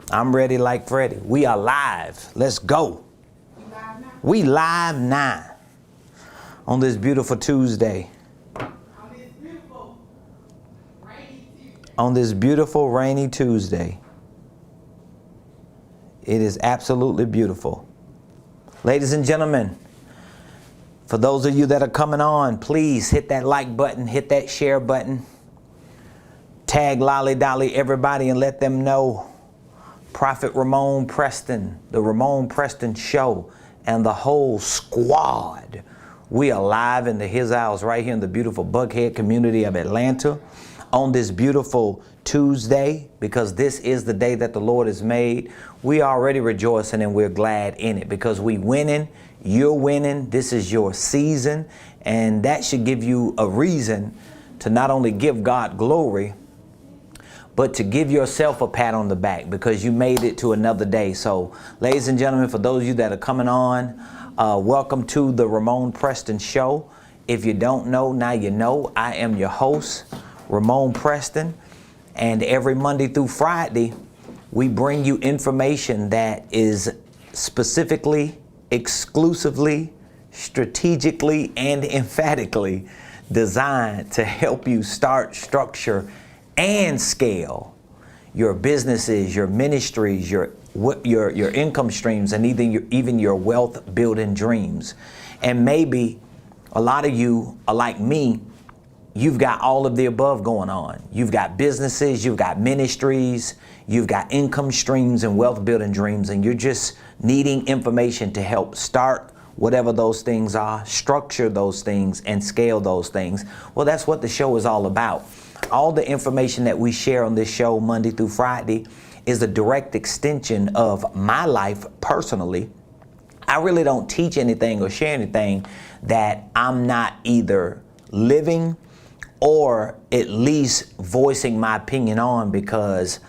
I'm ready like Freddie. We are live. Let's go. We live now on this beautiful Tuesday. On this beautiful rainy Tuesday. It is absolutely beautiful. Ladies and gentlemen, for those of you that are coming on, please hit that like button, hit that share button. Tag Lolly Dolly everybody and let them know Prophet Ramon Preston, the Ramon Preston Show, and the whole squad. We are live in his house right here in the beautiful Buckhead community of Atlanta on this beautiful Tuesday, because this is the day that the Lord has made. We are already rejoicing and we're glad in it because we winning, you're winning, this is your season, and that should give you a reason to not only give God glory, but to give yourself a pat on the back because you made it to another day. So, ladies and gentlemen, for those of you that are coming on, welcome to the Ramon Preston Show. If you don't know, now you know. I am your host, Ramon Preston, and every Monday through Friday, we bring you information that is specifically, exclusively, strategically, and emphatically designed to help you start, structure, and scale your businesses, your ministries, your income streams, and even your wealth building dreams. And maybe a lot of you are like me. You've got all of the above going on. You've got businesses, you've got ministries, you've got income streams and wealth building dreams, and you're just needing information to help start whatever those things are, structure those things, and scale those things. Well, that's what the show is all about. All the information that we share on this show Monday through Friday is a direct extension of my life personally. I really don't teach anything or share anything that I'm not either living or at least voicing my opinion on because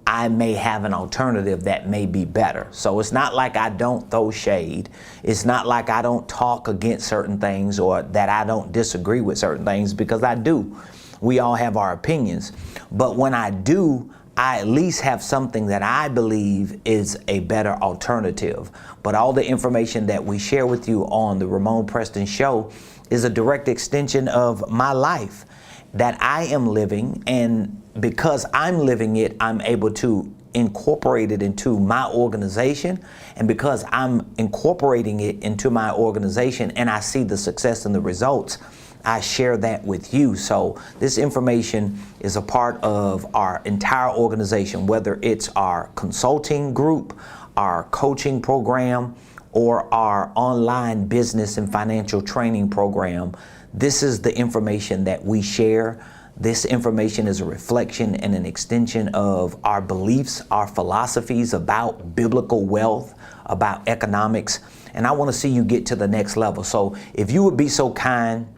I may have an alternative that may be better. So it's not like I don't throw shade. It's not like I don't talk against certain things or that I don't disagree with certain things, because I do. We all have our opinions. But when I do, I at least have something that I believe is a better alternative. But all the information that we share with you on the Ramon Preston Show is a direct extension of my life that I am living, and because I'm living it, I'm able to incorporate it into my organization, and because I'm incorporating it into my organization and I see the success and the results, I share that with you. So this information is a part of our entire organization, whether it's our consulting group, our coaching program, or our online business and financial training program. This is the information that we share. This information is a reflection and an extension of our beliefs, our philosophies about biblical wealth, about economics, and I want to see you get to the next level. So if you would be so kind,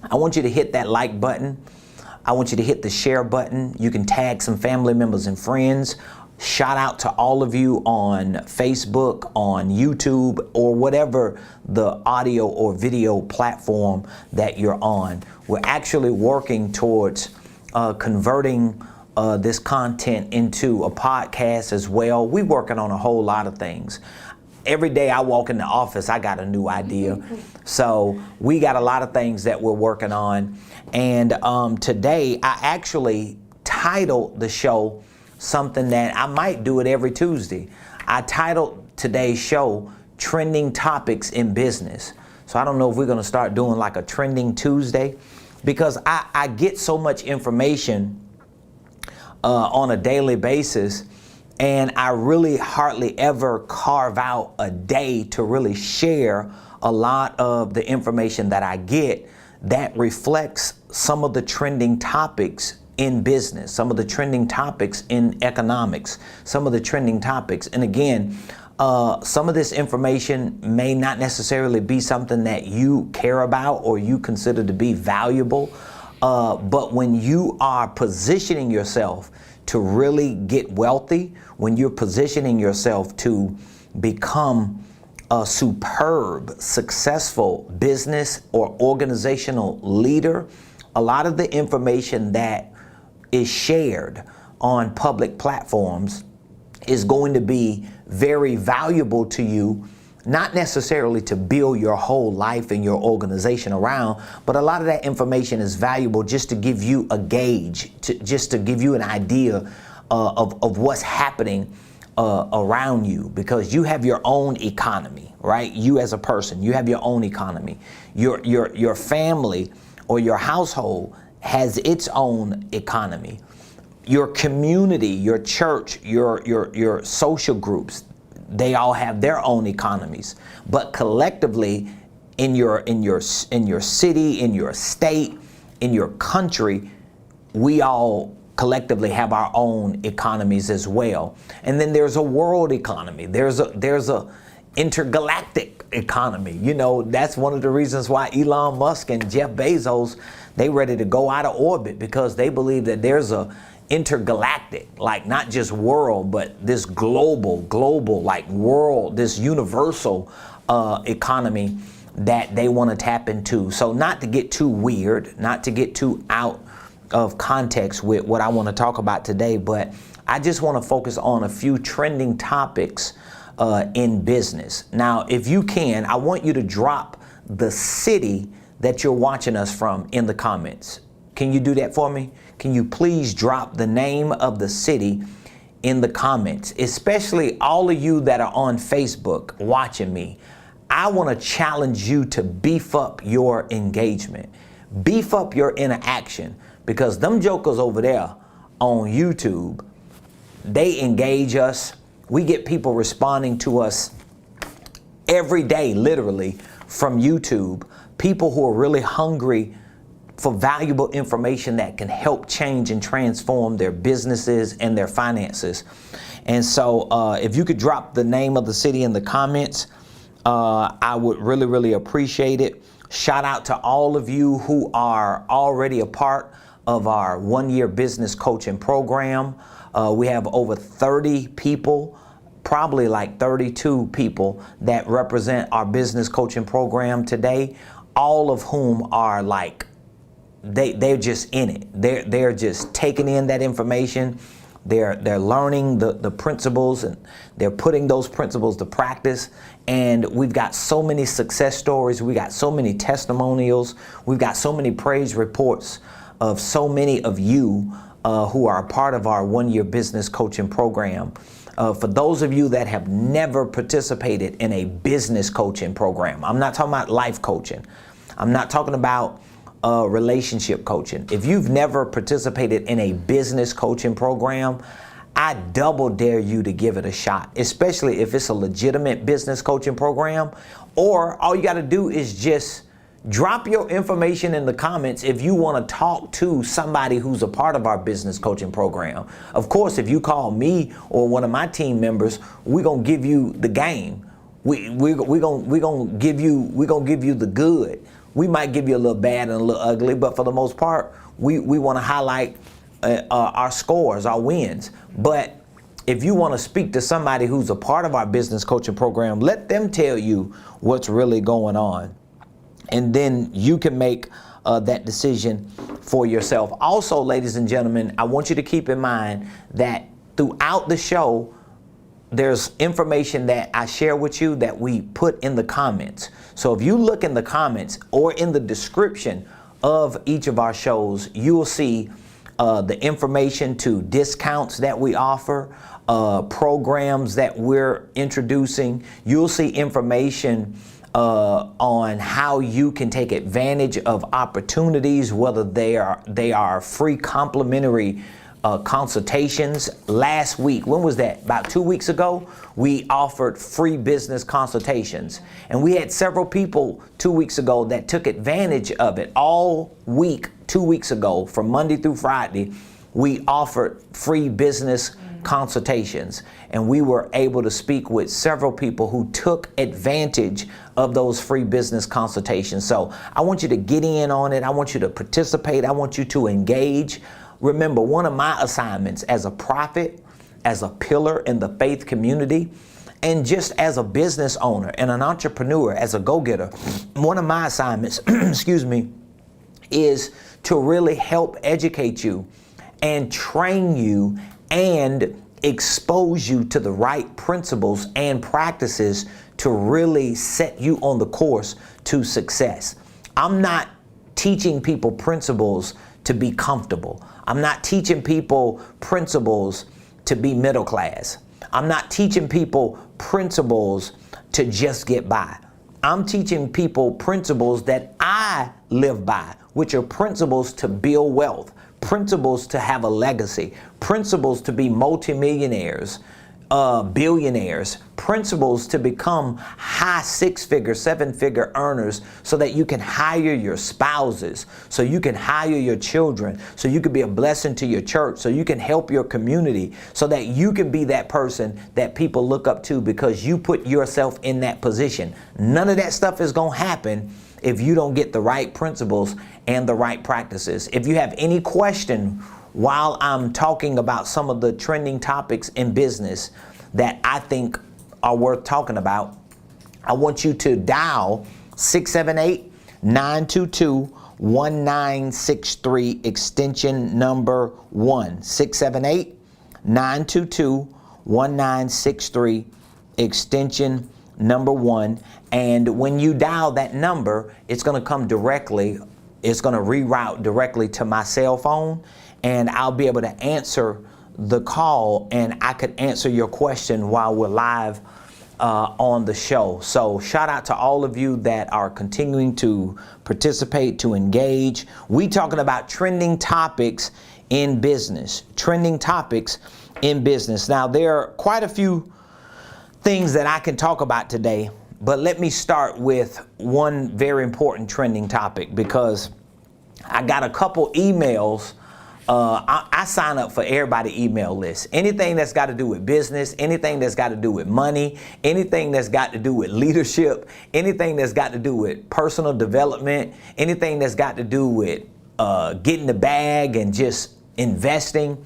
I want you to hit that like button. I want you to hit the share button. You can tag some family members and friends. Shout out to all of you on Facebook, on YouTube, or whatever the audio or video platform that you're on. We're actually working towards converting this content into a podcast as well. We're working on a whole lot of things. Every day I walk in the office, I got a new idea. So we got a lot of things that we're working on. And today I actually titled the show something that I might do it every Tuesday. I titled today's show Trending Topics in Business. So I don't know if we're going to start doing like a Trending Tuesday, because I get so much information on a daily basis. And I really hardly ever carve out a day to really share a lot of the information that I get that reflects some of the trending topics in business, some of the trending topics in economics, some of the trending topics. And again, some of this information may not necessarily be something that you care about or you consider to be valuable. But when you are positioning yourself to really get wealthy, when you're positioning yourself to become a superb, successful business or organizational leader, a lot of the information that is shared on public platforms is going to be very valuable to you, not necessarily to build your whole life and your organization around, but a lot of that information is valuable just to give you a gauge, just to give you an idea of what's happening around you, because you have your own economy, right? You as a person, you have your own economy. Your family or your household has its own economy. Your community, your church, your social groups, they all have their own economies. But collectively, in your city, in your state, in your country, we all collectively have our own economies as well. And then there's a world economy. There's a intergalactic economy. You know, that's one of the reasons why Elon Musk and Jeff Bezos, they ready to go out of orbit, because they believe that there's a intergalactic, like not just world, but this global like world, this universal economy that they want to tap into. So not to get too weird, not to get too out of context with what I want to talk about today, but I just want to focus on a few trending topics in business. Now, if you can, I want you to drop the city that you're watching us from in the comments. Can you do that for me? Can you please drop the name of the city in the comments, especially all of you that are on Facebook watching me? I want to challenge you to beef up your engagement, beef up your interaction, because them jokers over there on YouTube, they engage us. We get people responding to us every day, literally, from YouTube. People who are really hungry for valuable information that can help change and transform their businesses and their finances. And so if you could drop the name of the city in the comments, I would really, really appreciate it. Shout out to all of you who are already a part of our one-year business coaching program. We have over 30 people, probably like 32 people that represent our business coaching program today, all of whom are like, they're just in it. They're just taking in that information. They're learning the principles, and they're putting those principles to practice. And we've got so many success stories. We got so many testimonials. We've got so many praise reports of so many of you who are a part of our one-year business coaching program. For those of you that have never participated in a business coaching program, I'm not talking about life coaching. I'm not talking about relationship coaching. If you've never participated in a business coaching program, I double dare you to give it a shot, especially if it's a legitimate business coaching program. Or all you got to do is just drop your information in the comments if you want to talk to somebody who's a part of our business coaching program. Of course, if you call me or one of my team members, we're going to give you the game. We're going to give you the good. We might give you a little bad and a little ugly, but for the most part, we want to highlight our scores, our wins. But if you want to speak to somebody who's a part of our business coaching program, let them tell you what's really going on. And then you can make that decision for yourself. Also, ladies and gentlemen, I want you to keep in mind that throughout the show, there's information that I share with you that we put in the comments. So if you look in the comments or in the description of each of our shows, you will see the information to discounts that we offer, programs that we're introducing. You'll see information on how you can take advantage of opportunities, whether they are free complimentary consultations. Last week, when was that? About 2 weeks ago, we offered free business consultations. And we had several people 2 weeks ago that took advantage of it. All week, 2 weeks ago, from Monday through Friday, we offered free business consultations. And we were able to speak with several people who took advantage of those free business consultations. So I want you to get in on it. I want you to participate. I want you to engage. Remember, one of my assignments as a prophet, as a pillar in the faith community, and just as a business owner and an entrepreneur, as a go-getter, one of my assignments, excuse me, is to really help educate you and train you and expose you to the right principles and practices to really set you on the course to success. I'm not teaching people principles to be comfortable. I'm not teaching people principles to be middle class. I'm not teaching people principles to just get by. I'm teaching people principles that I live by, which are principles to build wealth, principles to have a legacy, principles to be multimillionaires, billionaires, principles to become high 6-figure, 7-figure earners so that you can hire your spouses, so you can hire your children, so you can be a blessing to your church, so you can help your community, so that you can be that person that people look up to because you put yourself in that position. None of that stuff is going to happen if you don't get the right principles and the right practices. If you have any question while I'm talking about some of the trending topics in business that I think are worth talking about, I want you to dial 678-922-1963 extension number 1. 678-922-1963 extension number 1. And when you dial that number, it's going to come directly, it's going to reroute directly to my cell phone, and I'll be able to answer the call, and I could answer your question while we're live on the show. So shout out to all of you that are continuing to participate, to engage. We talking about trending topics in business, trending topics in business. Now, there are quite a few things that I can talk about today, but let me start with one very important trending topic, because I got a couple emails. I sign up for everybody's email list. Anything that's got to do with business, anything that's got to do with money, anything that's got to do with leadership, anything that's got to do with personal development, anything that's got to do with getting the bag and just investing.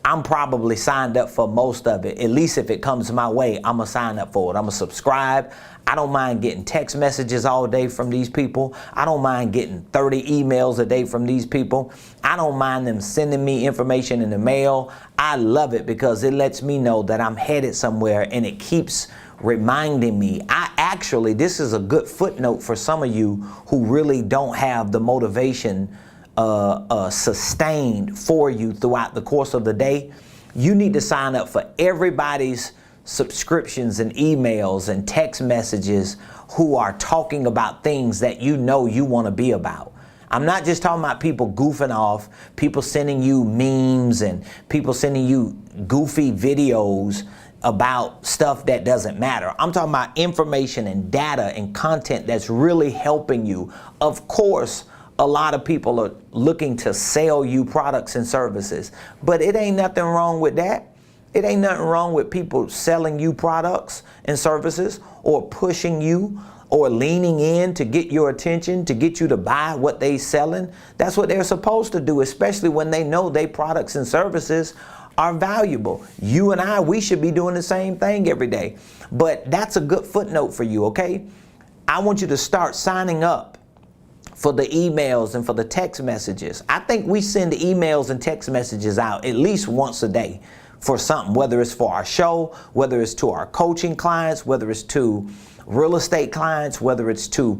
I'm probably signed up for most of it. At least if it comes my way, I'm going to sign up for it. I'm going to subscribe. I don't mind getting text messages all day from these people. I don't mind getting 30 emails a day from these people. I don't mind them sending me information in the mail. I love it because it lets me know that I'm headed somewhere, and it keeps reminding me. This is a good footnote for some of you who really don't have the motivation sustained for you throughout the course of the day. You need to sign up for everybody's subscriptions and emails and text messages who are talking about things that you know you want to be about. I'm not just talking about people goofing off, people sending you memes and people sending you goofy videos about stuff that doesn't matter. I'm talking about information and data and content that's really helping you. Of course, a lot of people are looking to sell you products and services, but it ain't nothing wrong with that. It ain't nothing wrong with people selling you products and services, or pushing you, or leaning in to get your attention, to get you to buy what they selling. That's what they're supposed to do, especially when they know their products and services are valuable. You and I, we should be doing the same thing every day. But that's a good footnote for you, okay? I want you to start signing up for the emails and for the text messages. I think we send emails and text messages out at least once a day for something, whether it's for our show, whether it's to our coaching clients, whether it's to real estate clients, whether it's to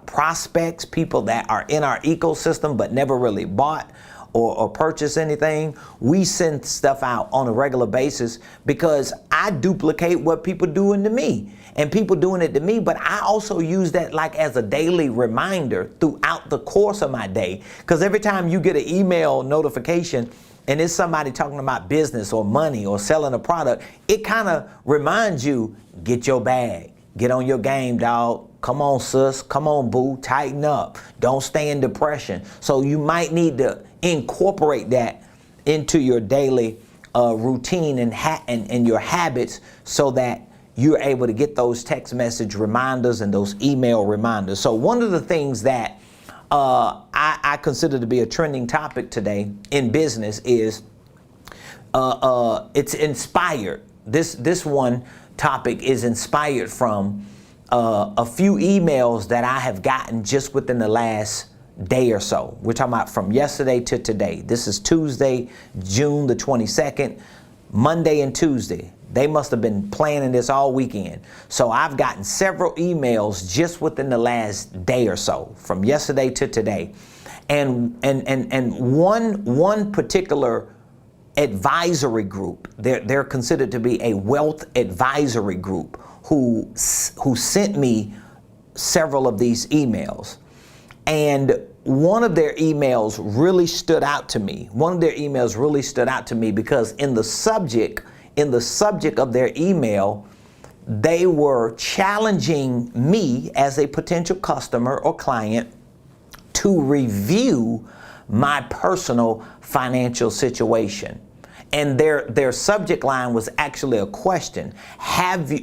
prospects, people that are in our ecosystem but never really bought or purchased anything. We send stuff out on a regular basis because I duplicate what people doing to me, and people doing it to me, but I also use that like as a daily reminder throughout the course of my day. Because every time you get an email notification and it's somebody talking about business or money or selling a product, it kind of reminds you, get your bag, get on your game, dog. Come on, sis. Come on, boo. Tighten up. Don't stay in depression. So you might need to incorporate that into your daily routine and your habits, so that you're able to get those text message reminders and those email reminders. So one of the things that I consider to be a trending topic today in business is it's inspired. This one topic is inspired from a few emails that I have gotten just within the last day or so. We're talking about from yesterday to today. This is Tuesday, June the 22nd. Monday and Tuesday. They must have been planning this all weekend. So I've gotten several emails just within the last day or so, from yesterday to today. And one particular advisory group, they're considered to be a wealth advisory group who sent me several of these emails. And one of their emails really stood out to me. Because in the subject of their email, they were challenging me as a potential customer or client to review my personal financial situation. And their subject line was actually a question.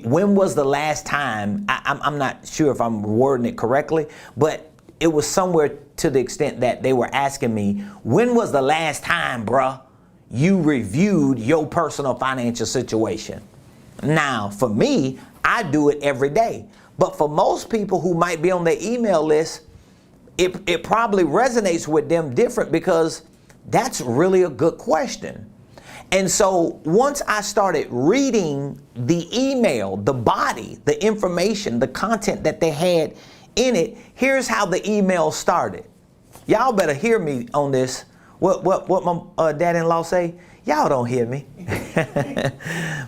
When was the last time, I'm not sure if I'm wording it correctly, but it was somewhere to the extent that they were asking me, when was the last time, bruh, you reviewed your personal financial situation? Now, for me, I do it every day. But for most people who might be on their email list, it probably resonates with them different, because that's really a good question. And so once I started reading the email, the body, the information, the content that they had in it, here's how the email started. Y'all better hear me on this. What my dad-in-law say? Y'all don't hear me.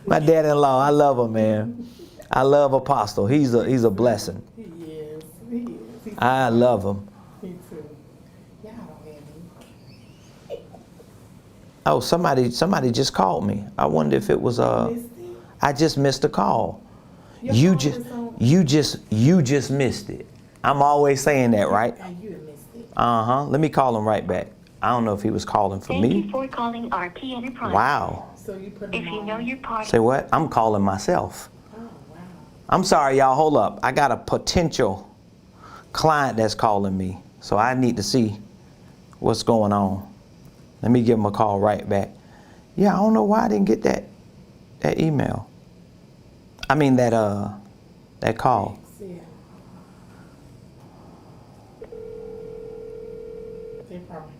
My dad-in-law, I love him, man. I love Apostle. He's a blessing. He is. I love him. Me too. Y'all don't hear me. Oh, somebody just called me. I wonder if it was I just missed a call. You just missed it. I'm always saying that, right? You missed it. Let me call him right back. I don't know if he was calling for me. Thank you for calling RP Enterprise. Wow. So you put If you know your part. Say what? I'm calling myself. Oh, wow. I'm sorry, y'all. Hold up. I got a potential client that's calling me, so I need to see what's going on. Let me give him a call right back. Yeah, I don't know why I didn't get that email. I mean that call. Yeah. They probably.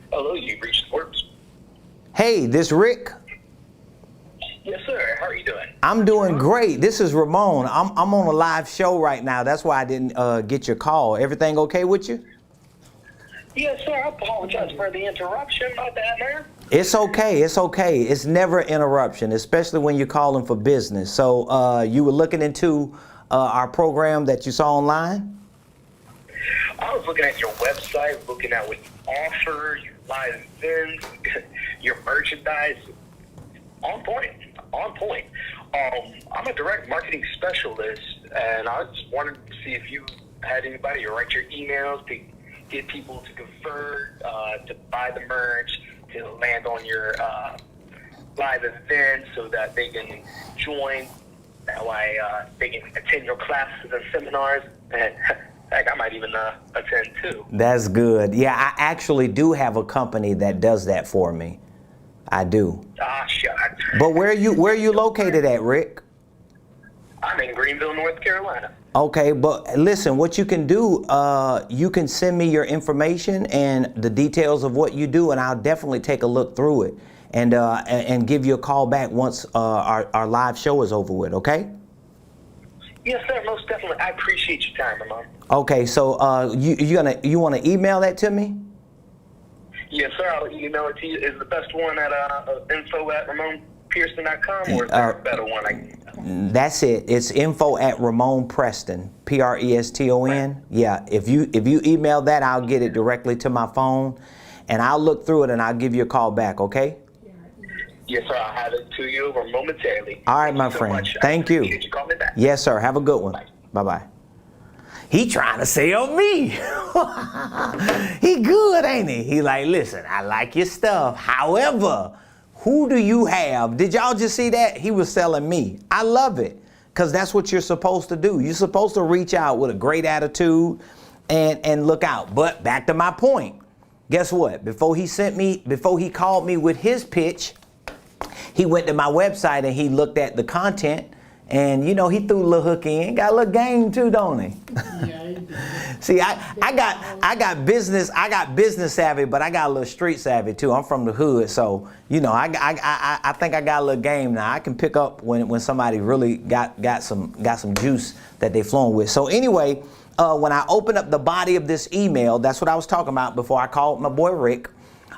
Hello, you've reached Forbes. Hey, this Rick. Yes, sir. How are you doing? I'm doing great. This is Ramon. I'm on a live show right now. That's why I didn't get your call. Everything okay with you? Yes, sir. I apologize for the interruption. My bad, man. It's okay. It's okay. It's never an interruption, especially when you're calling for business. So you were looking into our program that you saw online? I was looking at your website, looking at what you offer, your live events, your merchandise. On point. On point. I'm a direct marketing specialist, and I just wanted to see if you had anybody to write your emails, to get people to convert, to buy the merch, to land on your live events so that they can join. That way they can attend your classes and seminars. And heck, I might even attend too. That's good. Yeah, I actually do have a company that does that for me. I do. Ah, shut. But where are you located at, Rick? I'm in Greenville, North Carolina. Okay, but listen, what you can do, you can send me your information and the details of what you do, and I'll definitely take a look through it and give you a call back once our live show is over with, okay? Yes, sir, most definitely. I appreciate your time, Ramon. Okay, so you want to email that to me? Yes, sir. I'll email it to you. Is the best one at info@RamonPearson.com, or is there a better one? That's it. It's info@Ramon Preston, Preston. Yeah. If you email that, I'll get it directly to my phone, and I'll look through it and I'll give you a call back. Okay? Yes, sir. I'll have it to you over momentarily. All right, my friend. Thank you. Appreciate you calling me back. Yes, sir. Have a good one. Bye bye. He trying to sell me. He good, ain't he? He like, listen, I like your stuff. However, who do you have? Did y'all just see that? He was selling me. I love it, because that's what you're supposed to do. You're supposed to reach out with a great attitude and look out. But back to my point. Guess what? Before he called me with his pitch, he went to my website and he looked at the content. And, he threw a little hook in. Got a little game, too, don't he? Yeah, he See, I got business savvy, but I got a little street savvy too. I'm from the hood, so you know, I think I got a little game now. I can pick up when somebody really got some juice that they flowing with. So anyway, when I open up the body of this email, that's what I was talking about before I called my boy Rick.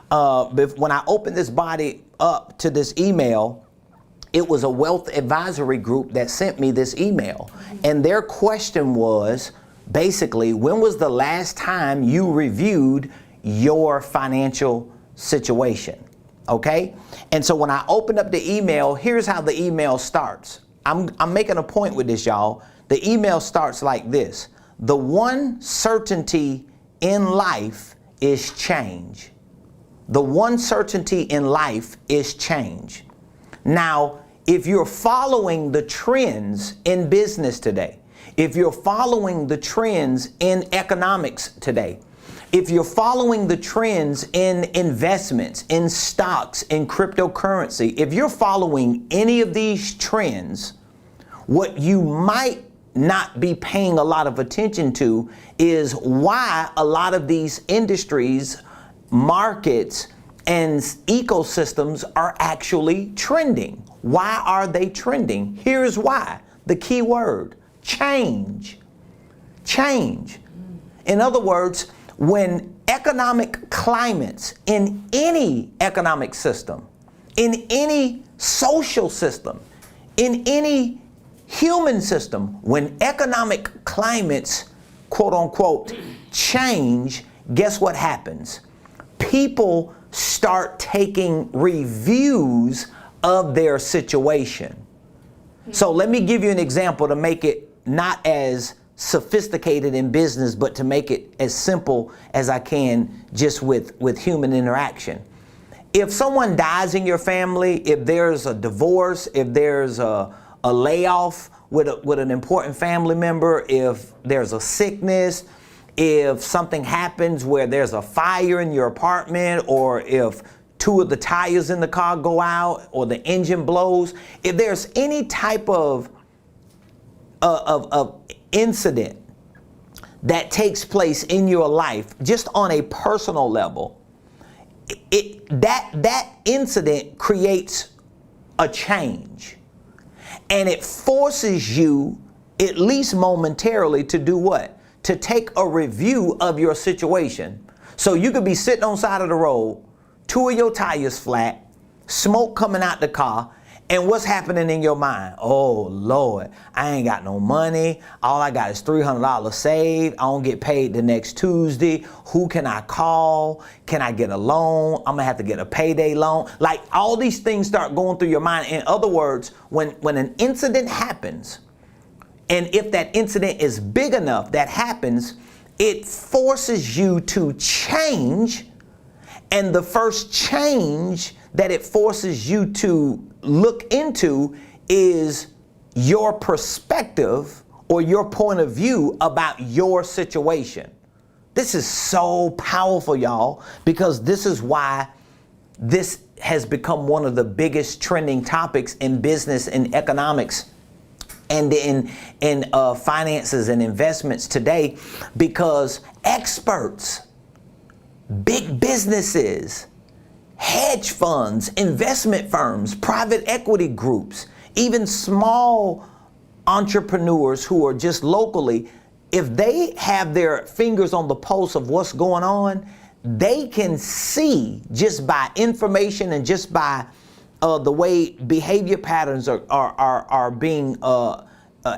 When I opened this body up to this email, it was a wealth advisory group that sent me this email. And their question was basically, when was the last time you reviewed your financial situation? Okay? And so when I opened up the email, here's how the email starts. I'm making a point with this, y'all. The email starts like this. The one certainty in life is change. The one certainty in life is change. Now, if you're following the trends in business today, if you're following the trends in economics today, if you're following the trends in investments, in stocks, in cryptocurrency, if you're following any of these trends, what you might not be paying a lot of attention to is why a lot of these industries, markets, and ecosystems are actually trending. Why are they trending? Here's why. The key word, change. Change. In other words, when economic climates in any economic system, in any social system, in any human system, when economic climates, quote unquote, change, guess what happens? People start taking reviews of their situation. So let me give you an example to make it not as sophisticated in business, but to make it as simple as I can just with human interaction. If someone dies in your family, if there's a divorce, if there's a layoff with an important family member, if there's a sickness, if something happens where there's a fire in your apartment, or if two of the tires in the car go out, or the engine blows, if there's any type of incident that takes place in your life, just on a personal level, that incident creates a change, and it forces you, at least momentarily, to do what? To take a review of your situation. So you could be sitting on the side of the road, two of your tires flat, smoke coming out the car, and what's happening in your mind? Oh Lord, I ain't got no money. All I got is $300 saved. I don't get paid the next Tuesday. Who can I call? Can I get a loan? I'm gonna have to get a payday loan. Like, all these things start going through your mind. In other words, when an incident happens, and if that incident is big enough that happens, it forces you to change. And the first change that it forces you to look into is your perspective or your point of view about your situation. This is so powerful, y'all, because this is why this has become one of the biggest trending topics in business and economics and in finances and investments today, because experts, big businesses, hedge funds, investment firms, private equity groups, even small entrepreneurs who are just locally, if they have their fingers on the pulse of what's going on, they can see, just by information and just by the way behavior patterns are being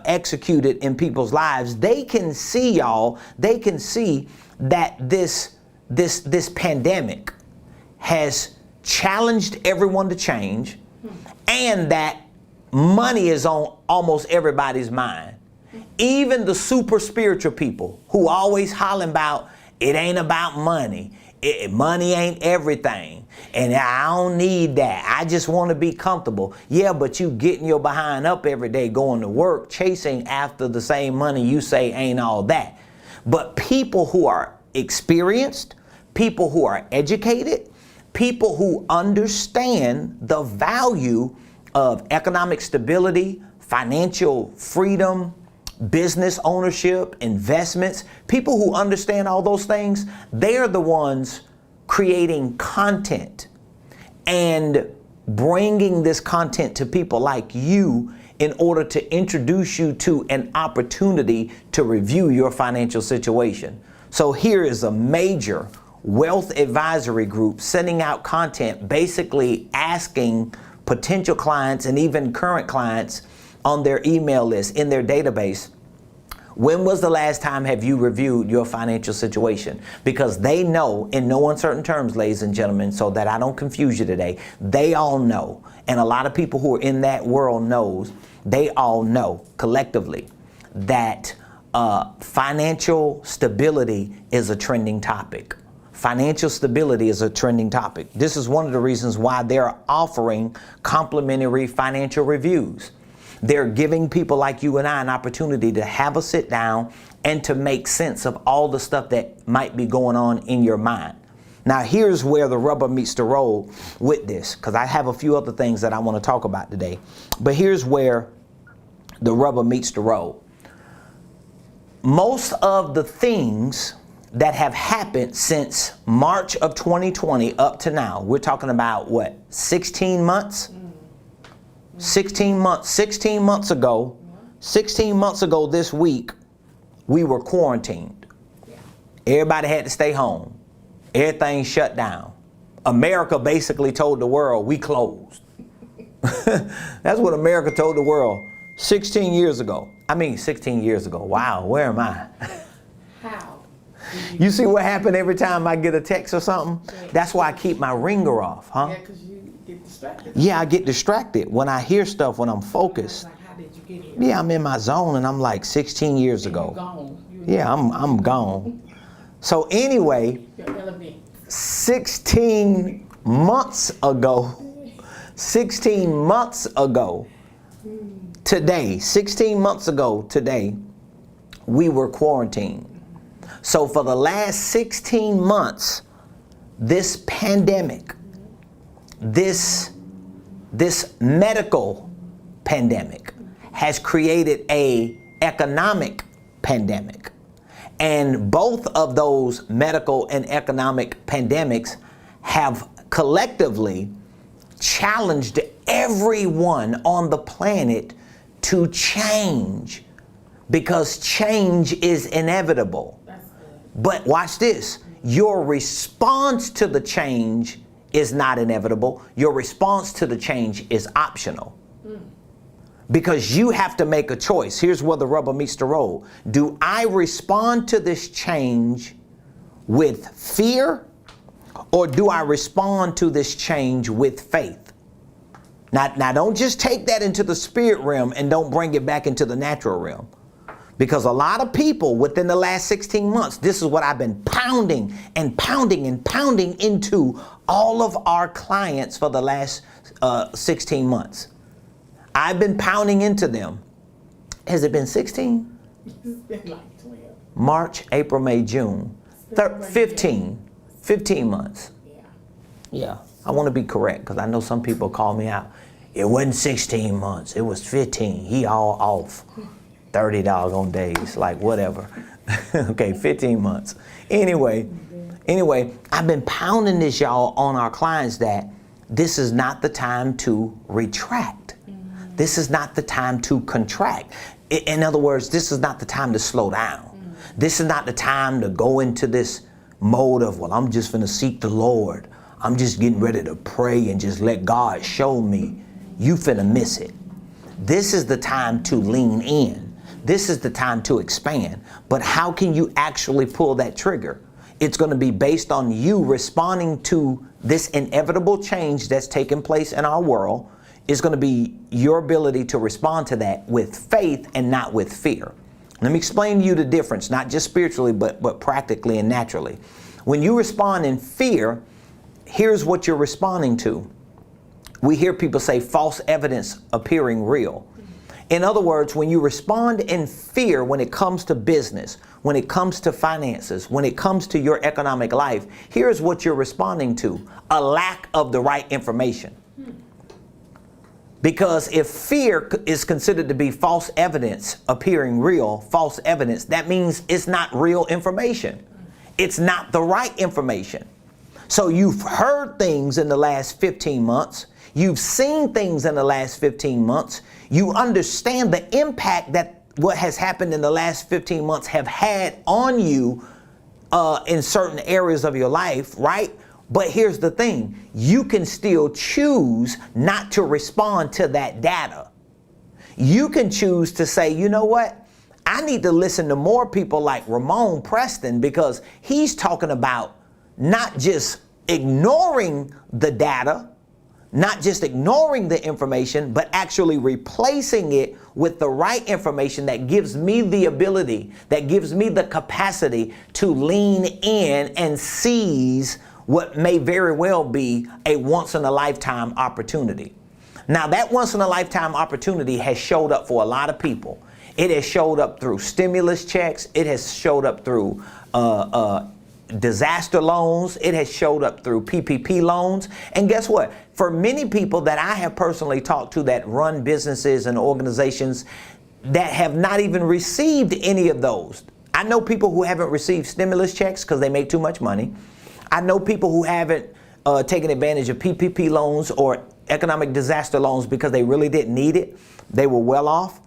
executed in people's lives. They can see, y'all, they can see that this pandemic has challenged everyone to change, and that money is on almost everybody's mind. Even the super spiritual people who always hollering about, it ain't about money. Money ain't everything. And I don't need that. I just want to be comfortable. Yeah, but you getting your behind up every day, going to work, chasing after the same money you say ain't all that. But people who are experienced, people who are educated, people who understand the value of economic stability, financial freedom, business ownership, investments, people who understand all those things, they're the ones creating content and bringing this content to people like you in order to introduce you to an opportunity to review your financial situation. So here is a major wealth advisory group sending out content, basically asking potential clients and even current clients on their email list, in their database, when was the last time have you reviewed your financial situation? Because they know, in no uncertain terms, ladies and gentlemen, so that I don't confuse you today, they all know, and a lot of people who are in that world knows, they all know collectively that financial stability is a trending topic. Financial stability is a trending topic. This is one of the reasons why they're offering complimentary financial reviews. They're giving people like you and I an opportunity to have a sit down and to make sense of all the stuff that might be going on in your mind. Now, here's where the rubber meets the road with this, because I have a few other things that I want to talk about today. But here's where the rubber meets the road. Most of the things that have happened since March of 2020 up to now, we're talking about what, 16 months? 16 months ago this week, we were quarantined. Everybody had to stay home. Everything shut down. America basically told the world we closed. That's what America told the world 16 years ago. I mean, 16 years ago. Wow, where am I? How? You see what happened every time I get a text or something? Yeah. That's why I keep my ringer off, huh? Yeah, because you get distracted. Yeah, I get distracted when I hear stuff, when I'm focused. Like, how did you get here? Yeah, I'm in my zone and I'm like 16 years You're ago. gone. Yeah, I'm gone. So anyway, Your element. 16 months ago, today, we were quarantined. So for the last 16 months, this pandemic, this medical pandemic has created a economic pandemic. And both of those medical and economic pandemics have collectively challenged everyone on the planet to change, because change is inevitable. But watch this, your response to the change is not inevitable. Your response to the change is optional. Because you have to make a choice. Here's where the rubber meets the road. Do I respond to this change with fear, or do I respond to this change with faith? Now don't just take that into the spirit realm and don't bring it back into the natural realm. Because a lot of people within the last 16 months, this is what I've been pounding into all of our clients for the last 16 months. I've been pounding into them. Has it been 16? It's been like 12. March, April, May, June. 15 months. Yeah. Yeah, I want to be correct because I know some people call me out. It wasn't 16 months, it was 15. He all off. 30 doggone days, like whatever. Okay, 15 months. Anyway, I've been pounding this, y'all, on our clients that this is not the time to retract. This is not the time to contract. In other words, this is not the time to slow down. This is not the time to go into this mode of, well, I'm just gonna seek the Lord. I'm just getting ready to pray and just let God show me. You finna miss it. This is the time to lean in. This is the time to expand. But how can you actually pull that trigger? It's going to be based on you responding to this inevitable change that's taking place in our world. It's going to be your ability to respond to that with faith and not with fear. Let me explain to you the difference, not just spiritually, but practically and naturally. When you respond in fear, here's what you're responding to. We hear people say false evidence appearing real. In other words, when you respond in fear when it comes to business, when it comes to finances, when it comes to your economic life, here's what you're responding to: a lack of the right information. Because if fear is considered to be false evidence appearing real, false evidence, that means it's not real information. It's not the right information. So you've heard things in the last 15 months. You've seen things in the last 15 months. You understand the impact that what has happened in the last 15 months have had on you in certain areas of your life, right? But here's the thing, you can still choose not to respond to that data. You can choose to say, you know what? I need to listen to more people like Ramon Preston, because he's talking about not just ignoring the data, not just ignoring the information, but actually replacing it with the right information that gives me the ability, that gives me the capacity to lean in and seize what may very well be a once-in-a-lifetime opportunity. Now, that once-in-a-lifetime opportunity has showed up for a lot of people. It has showed up through stimulus checks. It has showed up through disaster loans. It has showed up through PPP loans. And guess what? For many people that I have personally talked to that run businesses and organizations that have not even received any of those. I know people who haven't received stimulus checks because they make too much money. I know people who haven't taken advantage of PPP loans or economic disaster loans because they really didn't need it. They were well off.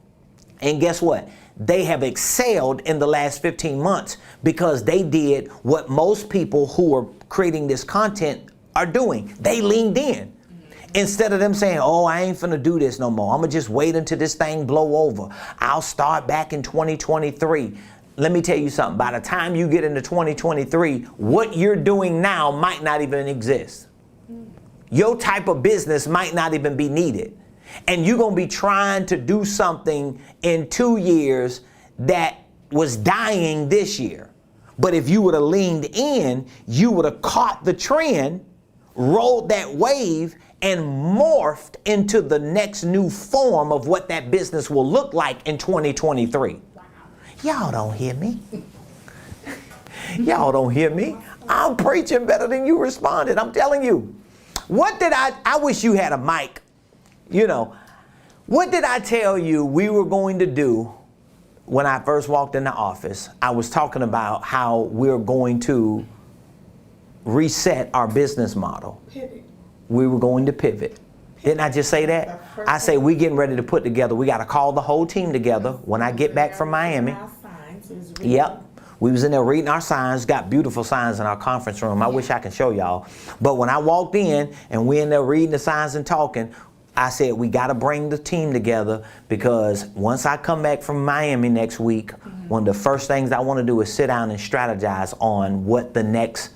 And guess what? They have excelled in the last 15 months because they did what most people who are creating this content are doing. They leaned in. Instead of them saying, oh, I ain't finna do this no more. I'm gonna just wait until this thing blow over. I'll start back in 2023. Let me tell you something. By the time you get into 2023, what you're doing now might not even exist. Your type of business might not even be needed. And you're going to be trying to do something in 2 years that was dying this year. But if you would have leaned in, you would have caught the trend, rolled that wave, and morphed into the next new form of what that business will look like in 2023. Y'all don't hear me. Y'all don't hear me. I'm preaching better than you responded. I'm telling you. What did I wish you had a mic. You know, what did I tell you we were going to do when I first walked in the office? I was talking about how we're going to reset our business model. Pivot. We were going to pivot. Didn't I just say that? I say we getting ready to put together. We got to call the whole team together when I get back from Miami. Yep. We was in there reading our signs, got beautiful signs in our conference room. I wish I could show y'all. But when I walked in and we in there reading the signs and talking, I said we got to bring the team together, because once I come back from Miami next week, one of the first things I want to do is sit down and strategize on what the next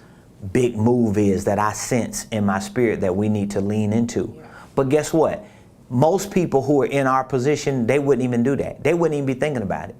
big move is that I sense in my spirit that we need to lean into. Yeah. But guess what? Most people who are in our position, they wouldn't even do that. They wouldn't even be thinking about it.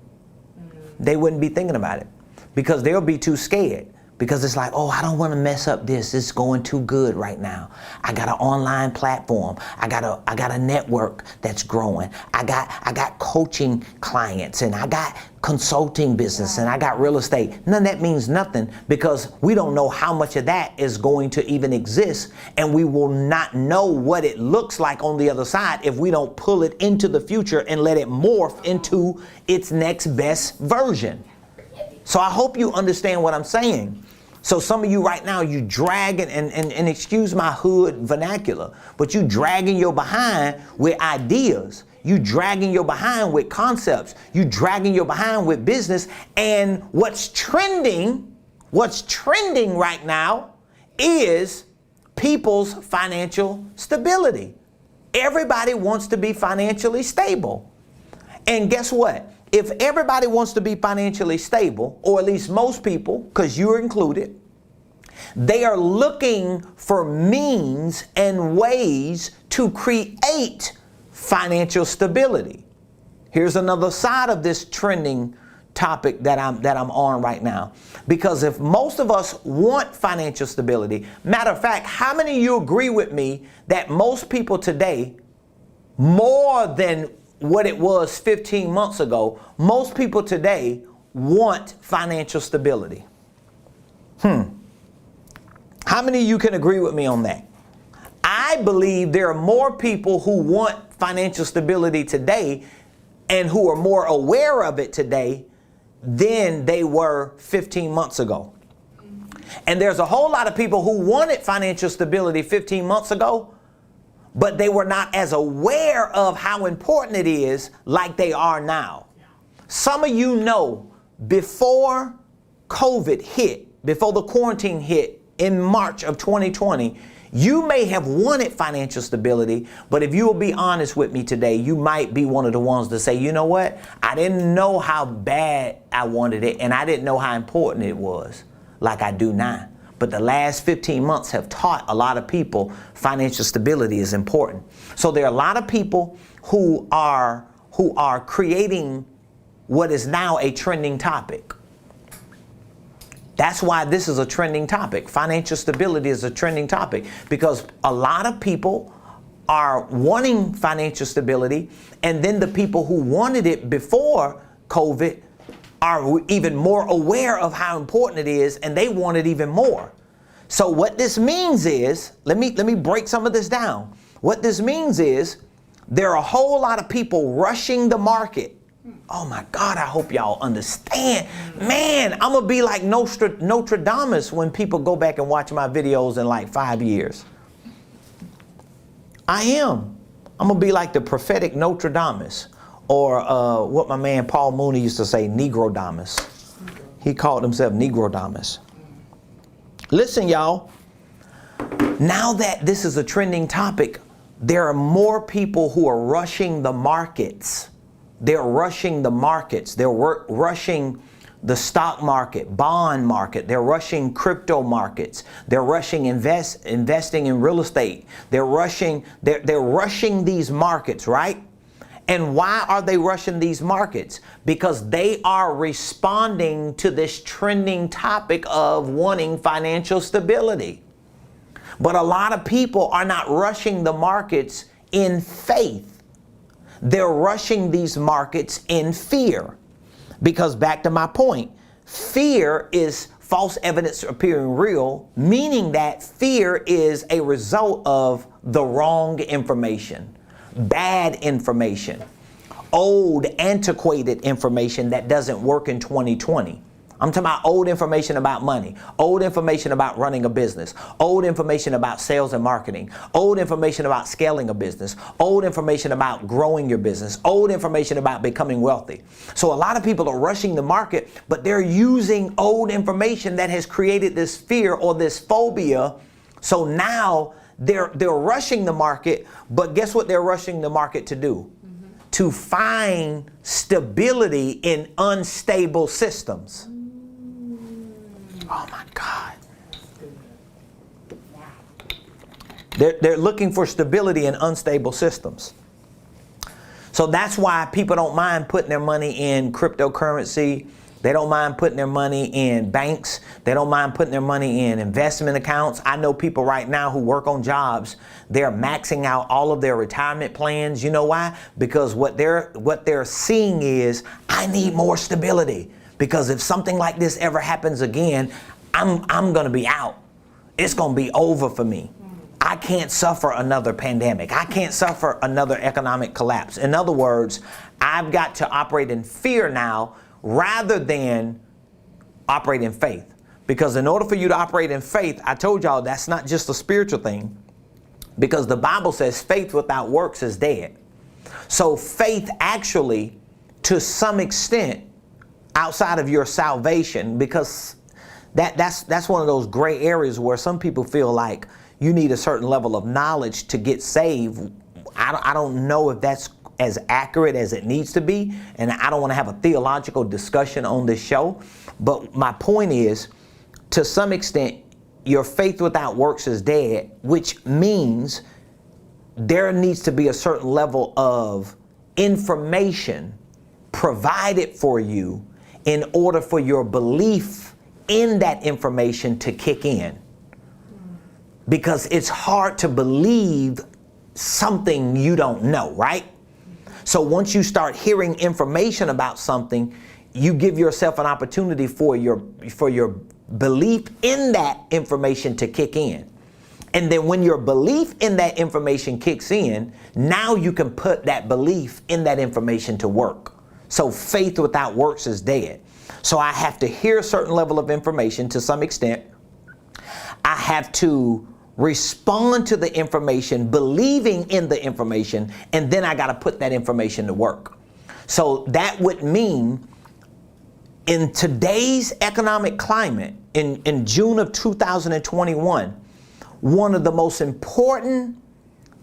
They wouldn't be thinking about it because they'll be too scared. Because it's like, oh, I don't want to mess up this. It's going too good right now. I got an online platform. I got a network that's growing. I got coaching clients, and I got consulting business, and I got real estate. None of that means nothing, because we don't know how much of that is going to even exist, and we will not know what it looks like on the other side if we don't pull it into the future and let it morph into its next best version. So I hope you understand what I'm saying. So some of you right now, you dragging, and excuse my hood vernacular, but you dragging your behind with ideas. You dragging your behind with concepts. You dragging your behind with business. And what's trending right now is people's financial stability. Everybody wants to be financially stable. And guess what? If everybody wants to be financially stable, or at least most people, because you're included, they are looking for means and ways to create financial stability. Here's another side of this trending topic that I'm on right now. Because if most of us want financial stability, matter of fact, how many of you agree with me that most people today, more than what it was 15 months ago, most people today want financial stability? How many of you can agree with me on that? I believe there are more people who want financial stability today and who are more aware of it today than they were 15 months ago. And there's a whole lot of people who wanted financial stability 15 months ago, but they were not as aware of how important it is like they are now. Some of you know, before COVID hit, before the quarantine hit in March of 2020, you may have wanted financial stability, but if you will be honest with me today, you might be one of the ones to say, you know what? I didn't know how bad I wanted it, and I didn't know how important it was like I do now. But the last 15 months have taught a lot of people financial stability is important. So there are a lot of people who are creating what is now a trending topic. That's why this is a trending topic. Financial stability is a trending topic because a lot of people are wanting financial stability, and then the people who wanted it before COVID are even more aware of how important it is, and they want it even more. So what this means is, let me break some of this down. What this means is there are a whole lot of people rushing the market. Oh my God, I hope y'all understand. Man, I'm gonna be like Nostradamus when people go back and watch my videos in like 5 years. I am. I'm gonna be like the prophetic Nostradamus, or what my man Paul Mooney used to say, Negrodamus. He called himself Negrodamus. Listen, y'all, now that this is a trending topic, there are more people who are rushing the markets. They're rushing the markets. They're rushing the stock market, bond market. They're rushing crypto markets. They're rushing investing in real estate. They're rushing these markets, right? And why are they rushing these markets? Because they are responding to this trending topic of wanting financial stability. But a lot of people are not rushing the markets in faith. They're rushing these markets in fear. Because back to my point, fear is false evidence appearing real, meaning that fear is a result of the wrong information, bad information, old, antiquated information that doesn't work in 2020. I'm talking about old information about money, old information about running a business, old information about sales and marketing, old information about scaling a business, old information about growing your business, old information about becoming wealthy. So a lot of people are rushing the market, but they're using old information that has created this fear or this phobia. So now they're rushing the market, but guess what they're rushing the market to do? To find stability in unstable systems. Oh my God. They're looking for stability in unstable systems. So that's why people don't mind putting their money in cryptocurrency. They don't mind putting their money in banks. They don't mind putting their money in investment accounts. I know people right now who work on jobs, they're maxing out all of their retirement plans. You know why? Because what they're seeing is, I need more stability. Because if something like this ever happens again, I'm going to be out. It's going to be over for me. I can't suffer another pandemic. I can't suffer another economic collapse. In other words, I've got to operate in fear now rather than operate in faith. Because in order for you to operate in faith, I told y'all that's not just a spiritual thing. Because the Bible says faith without works is dead. So faith actually, to some extent, outside of your salvation, because that's one of those gray areas where some people feel like you need a certain level of knowledge to get saved. I don't know if that's as accurate as it needs to be, and I don't want to have a theological discussion on this show, but my point is, to some extent, your faith without works is dead, which means there needs to be a certain level of information provided for you in order for your belief in that information to kick in. Because it's hard to believe something you don't know, right? So once you start hearing information about something, you give yourself an opportunity for your belief in that information to kick in. And then when your belief in that information kicks in, now you can put that belief in that information to work. So faith without works is dead. So I have to hear a certain level of information to some extent. I have to respond to the information, believing in the information, and then I got to put that information to work. So that would mean in today's economic climate, in June of 2021, one of the most important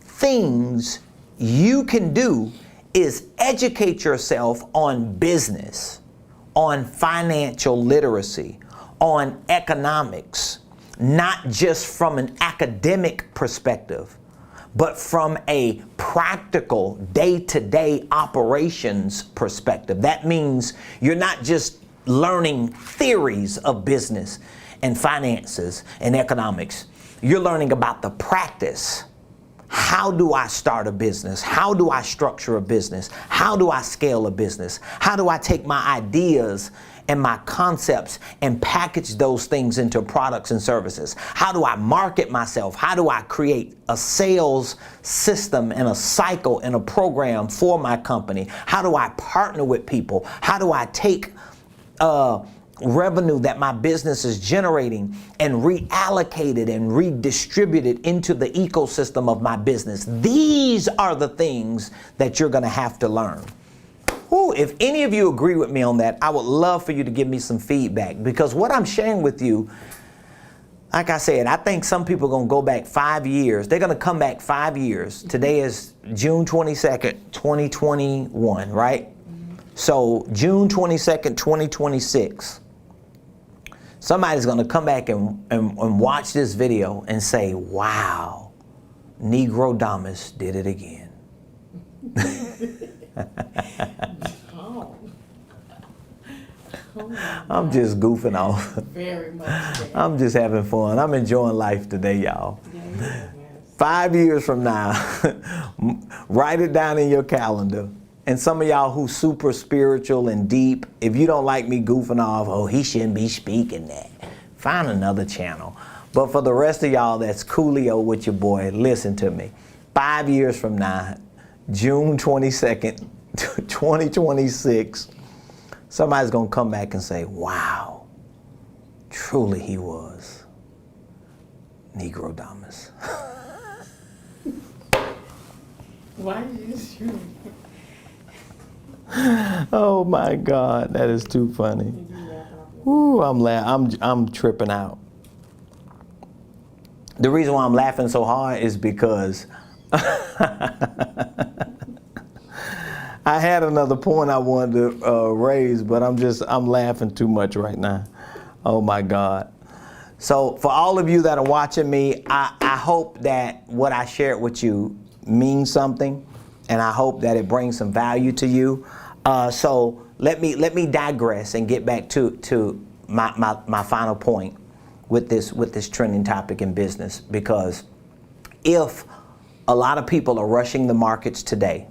things you can do is educate yourself on business, on financial literacy, on economics, not just from an academic perspective, but from a practical day-to-day operations perspective. That means you're not just learning theories of business and finances and economics. You're learning about the practice. How do I start a business? How do I structure a business? How do I scale a business? How do I take my ideas and my concepts and package those things into products and services? How do I market myself? How do I create a sales system and a cycle and a program for my company? How do I partner with people? How do I take revenue that my business is generating and reallocate it and redistribute it into the ecosystem of my business? These are the things that you're going to have to learn. Ooh, if any of you agree with me on that, I would love for you to give me some feedback, because what I'm sharing with you, like I said, I think some people are going to go back 5 years. They're going to come back 5 years. Today is June 22nd, 2021, right? So June 22nd, 2026. Somebody's going to come back and watch this video and say, wow, Negro Damas did it again. Oh. I'm just goofing off. Very much. So. I'm just having fun. I'm enjoying life today, y'all. Yes. 5 years from now, write it down in your calendar. And some of y'all who super spiritual and deep, if you don't like me goofing off, oh, he shouldn't be speaking that, find another channel. But for the rest of y'all that's coolio with your boy, listen to me. 5 years from now, June 22nd, 2026, somebody's going to come back and say, wow, truly he was Negro Damas. Why did you shoot me? Oh my God, that is too funny. Ooh, I'm tripping out. The reason why I'm laughing so hard is because I had another point I wanted to raise, but I'm laughing too much right now. Oh my God. So for all of you that are watching me, I hope that what I shared with you means something, and I hope that it brings some value to you. So let me digress and get back to my final point with this trending topic in business, because if a lot of people are rushing the markets today,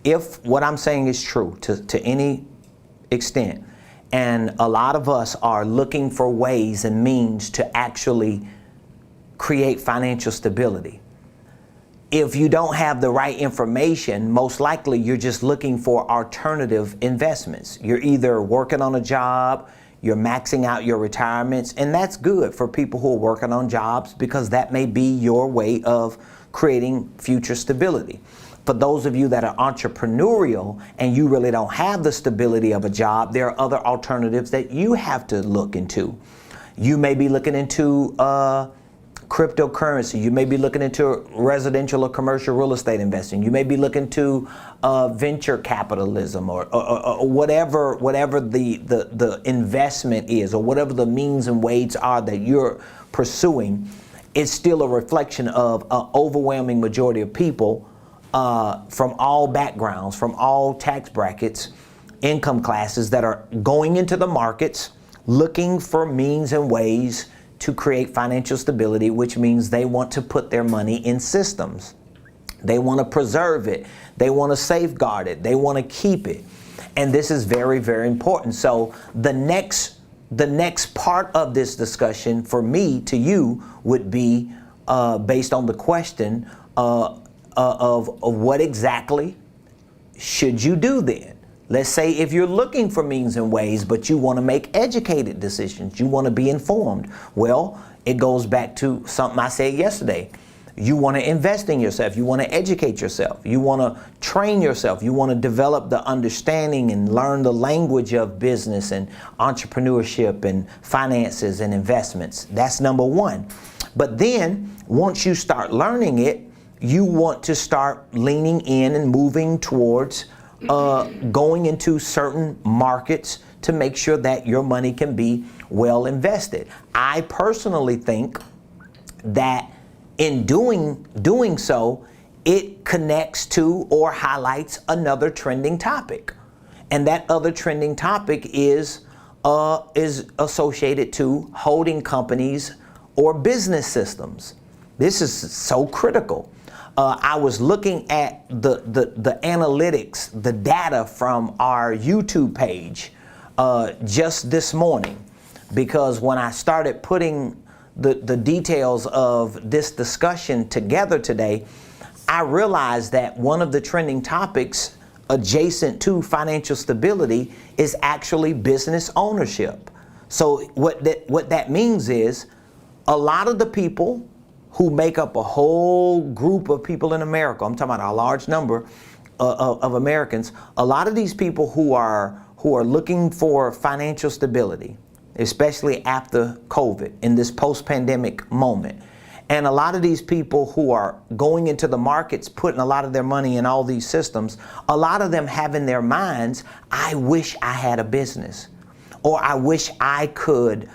if what I'm saying is true to any extent, and a lot of us are looking for ways and means to actually create financial stability, if you don't have the right information, most likely you're just looking for alternative investments. You're either working on a job, you're maxing out your retirements, and that's good for people who are working on jobs, because that may be your way of creating future stability. For those of you that are entrepreneurial and you really don't have the stability of a job, there are other alternatives that you have to look into. You may be looking into cryptocurrency. You may be looking into residential or commercial real estate investing. You may be looking to venture capitalism or whatever the investment is, or whatever the means and ways are that you're pursuing. It's still a reflection of an overwhelming majority of people from all backgrounds, from all tax brackets, income classes, that are going into the markets looking for means and ways to create financial stability, which means they want to put their money in systems. They want to preserve it. They want to safeguard it. They want to keep it. And this is very, very important. So the next part of this discussion for me to you would be, based on the question of what exactly should you do then. Let's say if you're looking for means and ways, but you want to make educated decisions, you want to be informed. Well, it goes back to something I said yesterday. You want to invest in yourself. You want to educate yourself. You want to train yourself. You want to develop the understanding and learn the language of business and entrepreneurship and finances and investments. That's number one. But then once you start learning it, you want to start leaning in and moving towards going into certain markets to make sure that your money can be well invested. I personally think that in doing so, it connects to or highlights another trending topic. And that other trending topic is associated to holding companies or business systems. This is so critical. I was looking at the analytics, the data from our YouTube page just this morning, because when I started putting the details of this discussion together today, I realized that one of the trending topics adjacent to financial stability is actually business ownership. So what that means is a lot of the people who make up a whole group of people in America, I'm talking about a large number of Americans, a lot of these people who are looking for financial stability, especially after COVID, in this post-pandemic moment. And a lot of these people who are going into the markets, putting a lot of their money in all these systems, a lot of them have in their minds, I wish I had a business, or I wish I could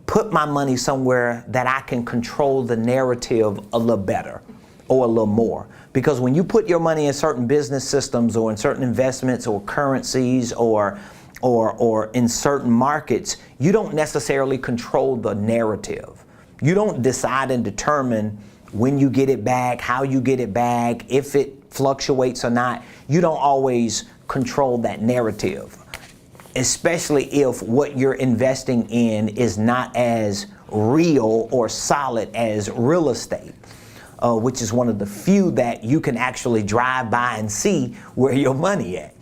put my money somewhere that I can control the narrative a little better or a little more. Because when you put your money in certain business systems or in certain investments or currencies or in certain markets, you don't necessarily control the narrative. You don't decide and determine when you get it back, how you get it back, if it fluctuates or not. You don't always control that narrative, especially if what you're investing in is not as real or solid as real estate, which is one of the few that you can actually drive by and see where your money at.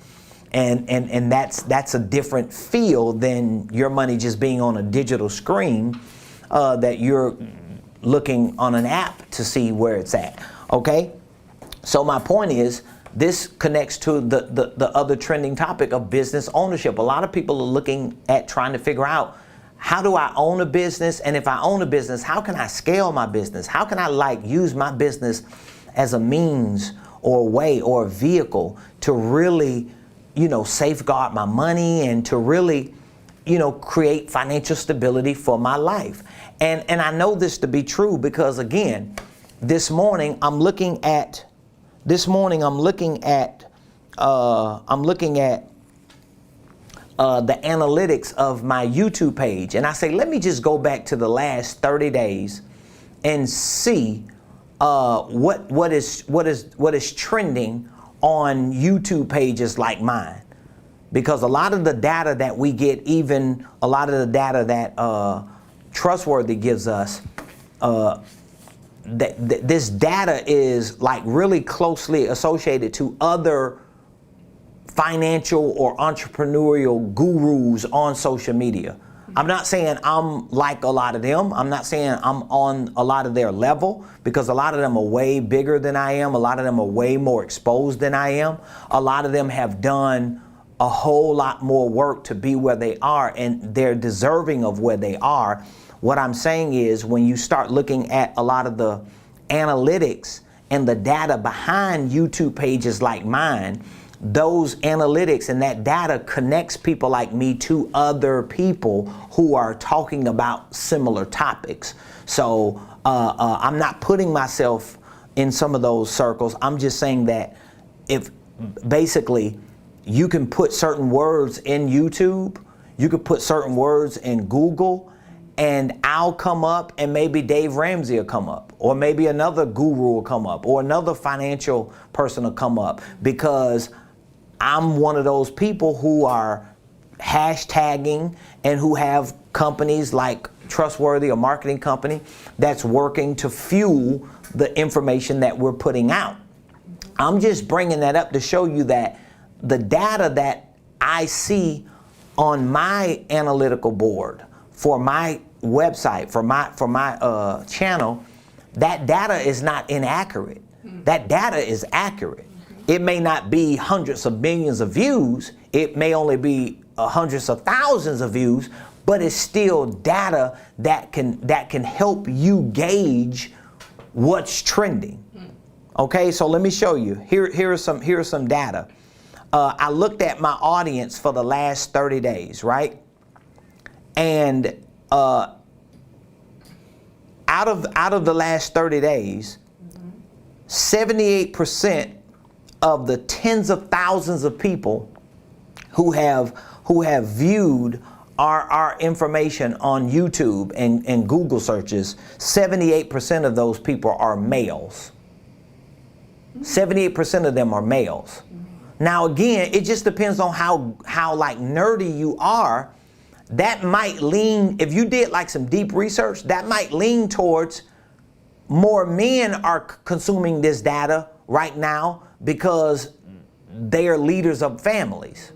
And that's a different feel than your money just being on a digital screen that you're looking on an app to see where it's at. Okay? So my point is, this connects to the other trending topic of business ownership. A lot of people are looking at trying to figure out, how do I own a business? And if I own a business, how can I scale my business? How can I use my business as a means or a way or a vehicle to really, safeguard my money and to really, create financial stability for my life? And I know this to be true because, again, this morning I'm looking at the analytics of my YouTube page, and I say, let me just go back to the last 30 days and see what is trending on YouTube pages like mine. Because a lot of the data that we get, even a lot of the data that Trustworthy gives us, this data is really closely associated to other financial or entrepreneurial gurus on social media. I'm not saying I'm like a lot of them. I'm not saying I'm on a lot of their level, because a lot of them are way bigger than I am. A lot of them are way more exposed than I am. A lot of them have done a whole lot more work to be where they are, and they're deserving of where they are. What I'm saying is, when you start looking at a lot of the analytics and the data behind YouTube pages like mine, those analytics and that data connects people like me to other people who are talking about similar topics. So I'm not putting myself in some of those circles. I'm just saying that if basically you can put certain words in YouTube, you could put certain words in Google, and I'll come up, and maybe Dave Ramsey will come up, or maybe another guru will come up, or another financial person will come up, because I'm one of those people who are hashtagging and who have companies like trustworthy, a marketing company that's working to fuel the information that we're putting out. I'm just bringing that up to show you that the data that I see on my analytical board for my website, for my channel, that data is not inaccurate. That data is accurate. It may not be hundreds of millions of views. It may only be hundreds of thousands of views, but it's still data that can help you gauge what's trending. Okay, so let me show you. Here are some data. I looked at my audience for the last 30 days, right? And out of the last 30 days, 78% of the tens of thousands of people who have viewed our information on YouTube and Google searches, 78% of those people are males. 78% of them are males. Now again, it just depends on how like nerdy you are. That might lean, if you did like some deep research, that might lean towards more men are consuming this data right now because they are leaders of families,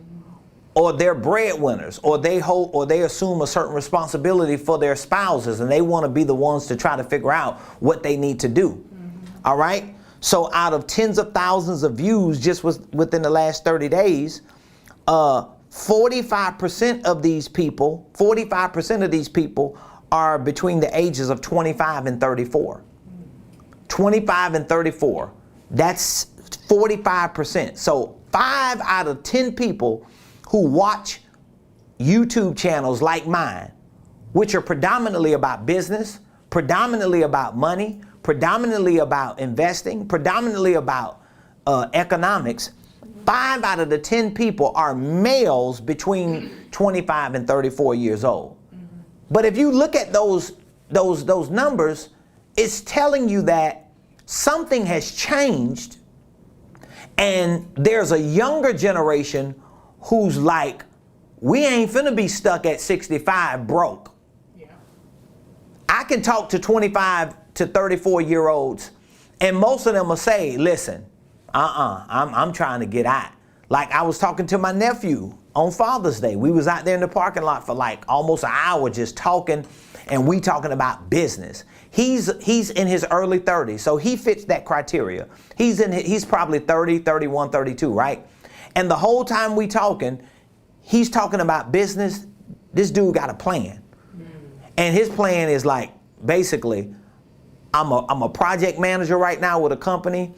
or they're breadwinners, or they assume a certain responsibility for their spouses, and they want to be the ones to try to figure out what they need to do. All right? So out of tens of thousands of views just within the last 30 days, 45% of these people, 45% of these people are between the ages of 25 and 34. 25 and 34. That's 45%. So 5 out of 10 people who watch YouTube channels like mine, which are predominantly about business, predominantly about money, predominantly about investing, predominantly about economics, 5 out of the 10 people are males between 25 and 34 years old. But if you look at those numbers, it's telling you that something has changed, and there's a younger generation who's like, we ain't finna be stuck at 65 broke. Yeah. I can talk to 25 to 34 year olds, and most of them will say, listen, I'm trying to get out. Like I was talking to my nephew on Father's Day. We was out there in the parking lot for like almost an hour just talking, and we talking about business. He's in his early 30s, so he fits that criteria. He's probably 30, 31, 32, right? And the whole time we talking, he's talking about business. This dude got a plan. And his plan is like, basically, I'm a project manager right now with a company.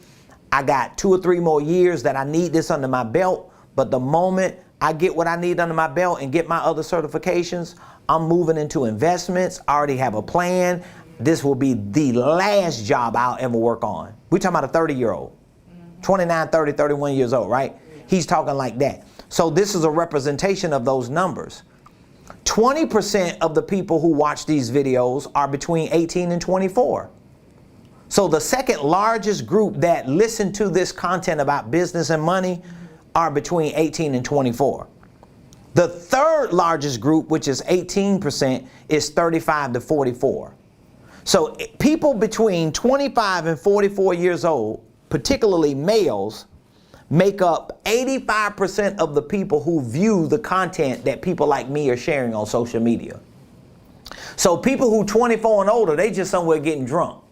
I got 2 or 3 more years that I need this under my belt. But the moment I get what I need under my belt and get my other certifications, I'm moving into investments. I already have a plan. This will be the last job I'll ever work on. We're talking about a 30-year-old, 29, 30, 31 years old, right? He's talking like that. So this is a representation of those numbers. 20% of the people who watch these videos are between 18 and 24. So the second largest group that listen to this content about business and money are between 18 and 24. The third largest group, which is 18%, is 35 to 44. So people between 25 and 44 years old, particularly males, make up 85% of the people who view the content that people like me are sharing on social media. So people who 24 and older, they just somewhere getting drunk,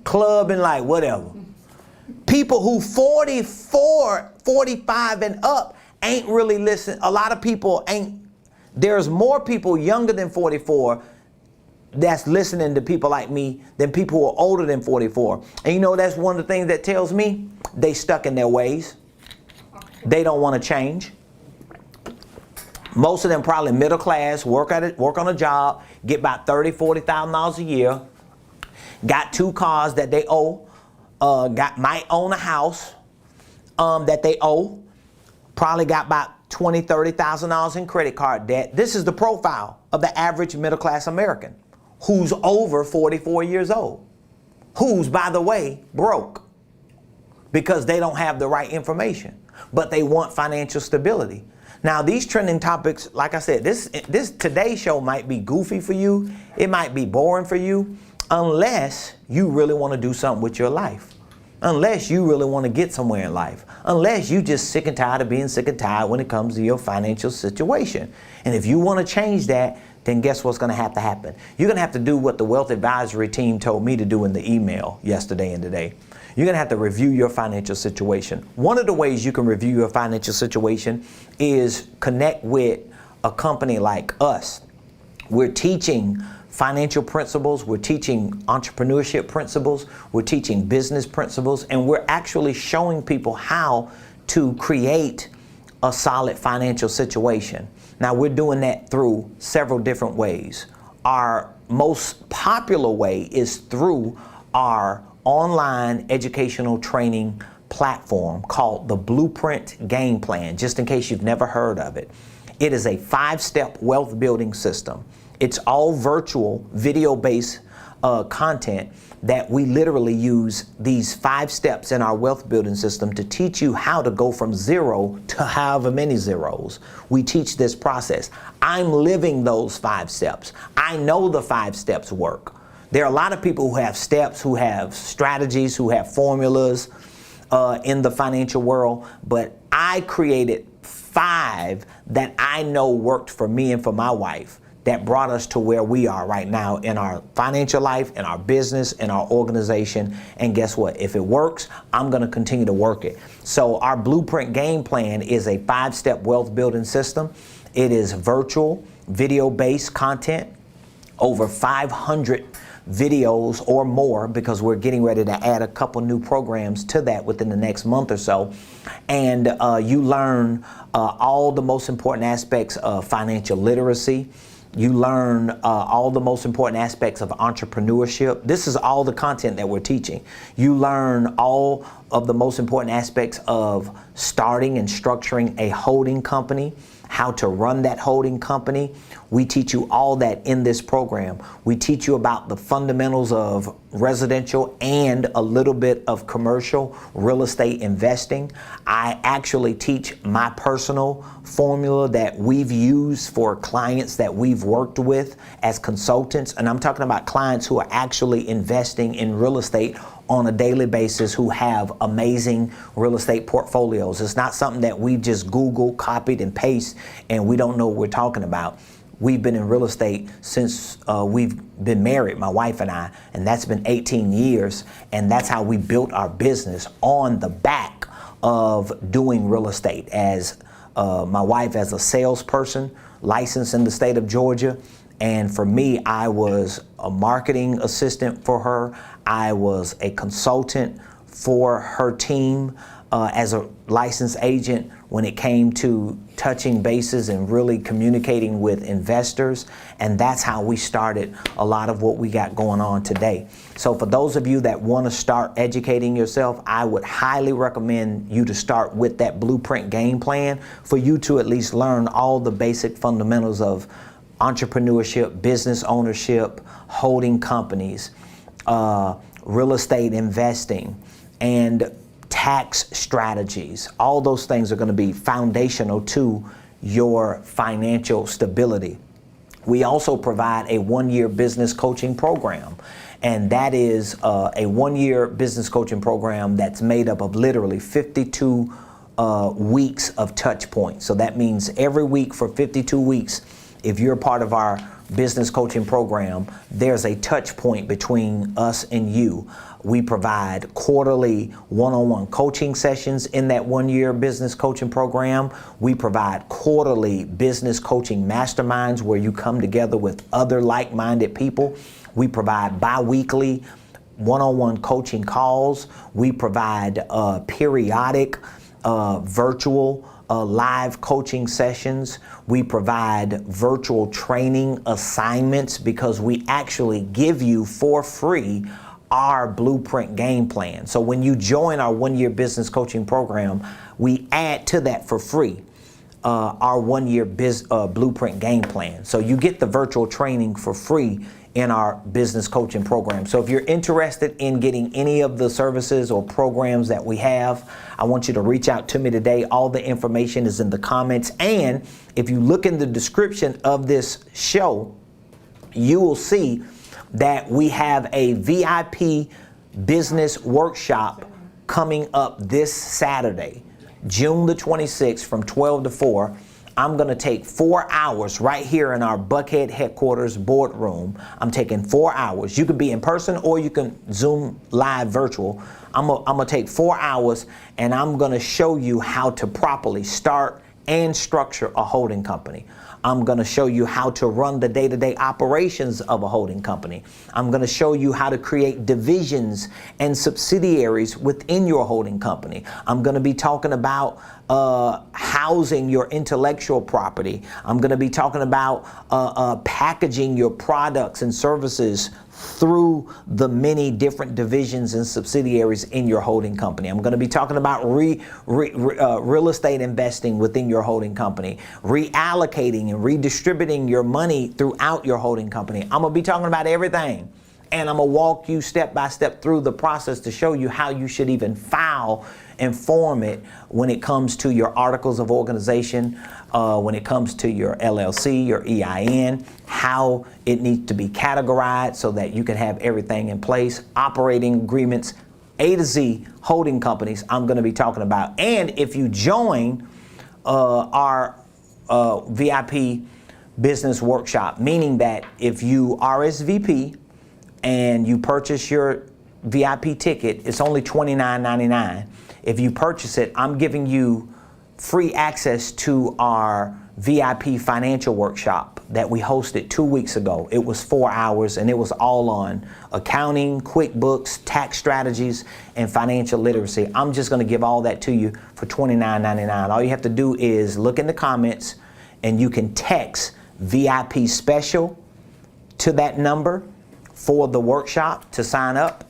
clubbing, like whatever. People who 44, 45 and up ain't really listening. A lot of people ain't. There's more people younger than 44 that's listening to people like me than people who are older than 44. And you know, that's one of the things that tells me they stuck in their ways. They don't want to change. Most of them probably middle class, work on a job, get about $30,000, $40,000 a year, got 2 cars that they owe, might own a house that they owe, probably got about $20,000, $30,000 in credit card debt. This is the profile of the average middle class American who's over 44 years old, who's, by the way, broke because they don't have the right information, but they want financial stability. Now, these trending topics, like I said, this today's show might be goofy for you. It might be boring for you, unless you really want to do something with your life. Unless you really want to get somewhere in life. Unless you just sick and tired of being sick and tired when it comes to your financial situation. And if you want to change that, then guess what's going to have to happen? You're going to have to do what the wealth advisory team told me to do in the email yesterday and today. You're going to have to review your financial situation. One of the ways you can review your financial situation is connect with a company like us. We're teaching financial principles, we're teaching entrepreneurship principles, we're teaching business principles, and we're actually showing people how to create a solid financial situation. Now, we're doing that through several different ways. Our most popular way is through our online educational training platform called the Blueprint Game Plan, just in case you've never heard of it. It is a 5-step wealth building system. It's all virtual, video-based content that we literally use these 5 steps in our wealth building system to teach you how to go from zero to however many zeros. We teach this process. I'm living those 5 steps. I know the 5 steps work. There are a lot of people who have steps, who have strategies, who have formulas in the financial world, but I created 5 that I know worked for me and for my wife, that brought us to where we are right now in our financial life, in our business, in our organization. And guess what? If it works, I'm going to continue to work it. So our Blueprint Game Plan is a 5-step wealth building system. It is virtual, video-based content, over 500 videos or more, because we're getting ready to add a couple new programs to that within the next month or so. And you learn all the most important aspects of financial literacy. You learn all the most important aspects of entrepreneurship. This is all the content that we're teaching. You learn all of the most important aspects of starting and structuring a holding company, how to run that holding company. We teach you all that in this program. We teach you about the fundamentals of residential and a little bit of commercial real estate investing. I actually teach my personal formula that we've used for clients that we've worked with as consultants. And I'm talking about clients who are actually investing in real estate on a daily basis, who have amazing real estate portfolios. It's not something that we just Google, copied, and paste, and we don't know what we're talking about. We've been in real estate since we've been married, my wife and I, and that's been 18 years, and that's how we built our business, on the back of doing real estate. As my wife as a salesperson, licensed in the state of Georgia, and for me, I was a marketing assistant for her. I was a consultant for her team as a licensed agent when it came to touching bases and really communicating with investors. And that's how we started a lot of what we got going on today. So for those of you that want to start educating yourself, I would highly recommend you to start with that Blueprint Game Plan, for you to at least learn all the basic fundamentals of entrepreneurship, business ownership, holding companies, real estate investing, and tax strategies. All those things are going to be foundational to your financial stability. We also provide a 1-year business coaching program, and that is a 1-year business coaching program that's made up of literally 52 weeks of touch points. So that means every week for 52 weeks, if you're a part of our business coaching program, there's a touch point between us and you. We provide quarterly one-on-one coaching sessions in that 1-year business coaching program. We provide quarterly business coaching masterminds where you come together with other like-minded people. We provide bi-weekly one-on-one coaching calls. We provide periodic virtual live coaching sessions. We provide virtual training assignments, because we actually give you for free our Blueprint Game Plan. So when you join our 1-year business coaching program, we add to that for free our 1-year Blueprint Game Plan. So you get the virtual training for free in our business coaching program. So if you're interested in getting any of the services or programs that we have, I want you to reach out to me today. All the information is in the comments. And if you look in the description of this show, you will see that we have a VIP business workshop coming up this Saturday, June the 26th from 12 to 4. I'm going to take 4 hours right here in our Buckhead headquarters boardroom. I'm taking 4 hours. You could be in person or you can Zoom live virtual. I'm going to take 4 hours and I'm going to show you how to properly start and structure a holding company. I'm going to show you how to run the day-to-day operations of a holding company. I'm going to show you how to create divisions and subsidiaries within your holding company. I'm going to be talking about housing your intellectual property. I'm going to be talking about packaging your products and services through the many different divisions and subsidiaries in your holding company. I'm going to be talking about real estate investing within your holding company, reallocating and redistributing your money throughout your holding company. I'm going to be talking about everything. And I'm going to walk you step by step through the process to show you how you should even file and form it when it comes to your articles of organization, when it comes to your LLC, your EIN, how it needs to be categorized so that you can have everything in place, operating agreements, A to Z holding companies I'm going to be talking about. And if you join our VIP business workshop, meaning that if you RSVP and you purchase your VIP ticket, it's only $29.99. If you purchase it, I'm giving you free access to our VIP financial workshop that we hosted 2 weeks ago. It was 4 hours and it was all on accounting, QuickBooks, tax strategies, and financial literacy. I'm just going to give all that to you for $29.99. All you have to do is look in the comments and you can text VIP special to that number for the workshop to sign up.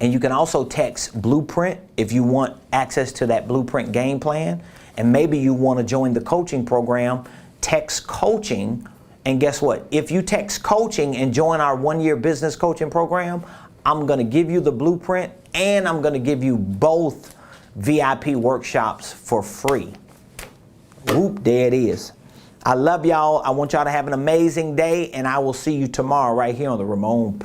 And you can also text Blueprint if you want access to that Blueprint game plan. And maybe you want to join the coaching program, text coaching. And guess what? If you text coaching and join our 1-year business coaching program, I'm going to give you the Blueprint and I'm going to give you both VIP workshops for free. Whoop, there it is. I love y'all. I want y'all to have an amazing day, and I will see you tomorrow right here on the Ramon